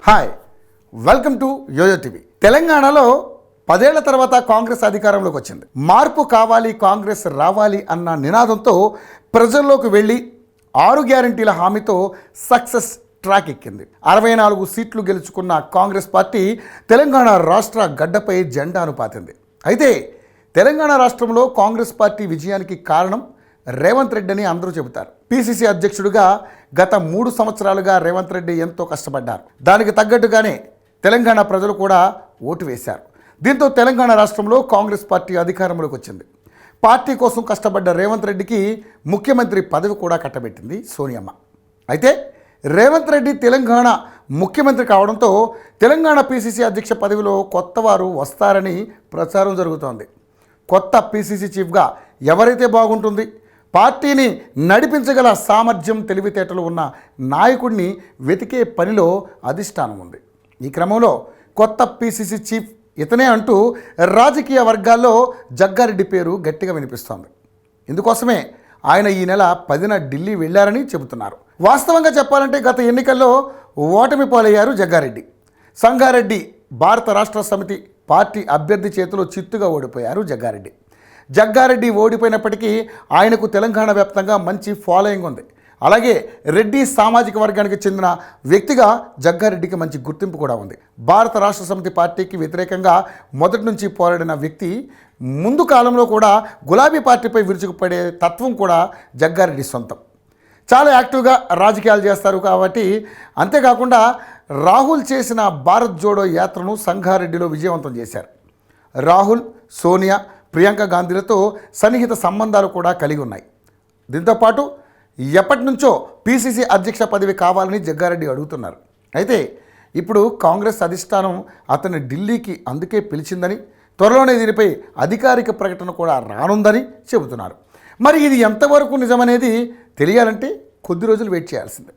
Hi, welcome to YoYo TV. తెలంగాణలో 10 ఏళ్ల తర్వాత కాంగ్రెస్ అధికారంలోకి వచ్చింది. మార్పు కావాలి, కాంగ్రెస్ రావాలి అన్న నినాదంతో ప్రజల్లోకి వెళ్ళి 6 గ్యారంటీల హామీతో సక్సెస్ ట్రాక్ ఎక్కింది. 64 సీట్లు గెలుచుకున్న కాంగ్రెస్ పార్టీ తెలంగాణ రాష్ట్ర గడ్డపై జెండాను పాతింది. అయితే తెలంగాణ రాష్ట్రంలో కాంగ్రెస్ పార్టీ విజయానికి కారణం రేవంత్ రెడ్డి అని అందరూ చెబుతారు. పిసిసి అధ్యక్షుడిగా గత 3 సంవత్సరాలుగా రేవంత్ రెడ్డి ఎంతో కష్టపడ్డారు. దానికి తగ్గట్టుగానే తెలంగాణ ప్రజలు కూడా ఓటు వేశారు. దీంతో తెలంగాణ రాష్ట్రంలో కాంగ్రెస్ పార్టీ అధికారంలోకి వచ్చింది. పార్టీ కోసం కష్టపడ్డ రేవంత్ రెడ్డికి ముఖ్యమంత్రి పదవి కూడా కట్టబెట్టింది సోనియమ్మ. అయితే రేవంత్ రెడ్డి తెలంగాణ ముఖ్యమంత్రి కావడంతో తెలంగాణ పిసిసి అధ్యక్ష పదవిలో కొత్త వారు వస్తారని ప్రచారం జరుగుతోంది. కొత్త పిసిసి చీఫ్గా ఎవరైతే బాగుంటుంది, పార్టీని నడిపించగల సామర్థ్యం, తెలివితేటలు ఉన్న నాయకుడిని వెతికే పనిలో అధిష్టానం ఉంది. ఈ క్రమంలో కొత్త పిసిసి చీఫ్ ఇతనే అంటూ రాజకీయ వర్గాల్లో జగ్గారెడ్డి పేరు గట్టిగా వినిపిస్తోంది. ఇందుకోసమే ఆయన ఈ నెల 10న ఢిల్లీ వెళ్లారని చెబుతున్నారు. వాస్తవంగా చెప్పాలంటే గత ఎన్నికల్లో ఓటమి పాలయ్యారు జగ్గారెడ్డి. సంగారెడ్డి భారత రాష్ట్ర సమితి పార్టీ అభ్యర్థి చేతిలో చిత్తుగా ఓడిపోయారు జగ్గారెడ్డి ఓడిపోయినప్పటికీ ఆయనకు తెలంగాణ వ్యాప్తంగా మంచి ఫాలోయింగ్ ఉంది. అలాగే రెడ్డి సామాజిక వర్గానికి చెందిన వ్యక్తిగా జగ్గారెడ్డికి మంచి గుర్తింపు కూడా ఉంది. భారత రాష్ట్ర సమితి పార్టీకి వ్యతిరేకంగా మొదటి నుంచి పోరాడిన వ్యక్తి. ముందు కాలంలో కూడా గులాబీ పార్టీపై విరుచుకుపడే తత్వం కూడా జగ్గారెడ్డి సొంతం. చాలా యాక్టివ్గా రాజకీయాలు చేస్తారు కాబట్టి. అంతేకాకుండా రాహుల్ చేసిన భారత్ జోడో యాత్రను సంగారెడ్డిలో విజయవంతం చేశారు. రాహుల్, సోనియా, ప్రియాంక గాంధీలతో సన్నిహిత సంబంధాలు కూడా కలిగి ఉన్నాయి. దీంతోపాటు ఎప్పటి నుంచో పిసిసి అధ్యక్ష పదవి కావాలని జగ్గారెడ్డి అడుగుతున్నారు. అయితే ఇప్పుడు కాంగ్రెస్ అధిష్టానం అతన్ని ఢిల్లీకి అందుకే పిలిచిందని, త్వరలోనే దీనిపై అధికారిక ప్రకటన కూడా రానుందని చెబుతున్నారు. మరి ఇది ఎంతవరకు నిజమనేది తెలియాలంటే కొద్ది రోజులు వెయిట్ చేయాల్సిందే.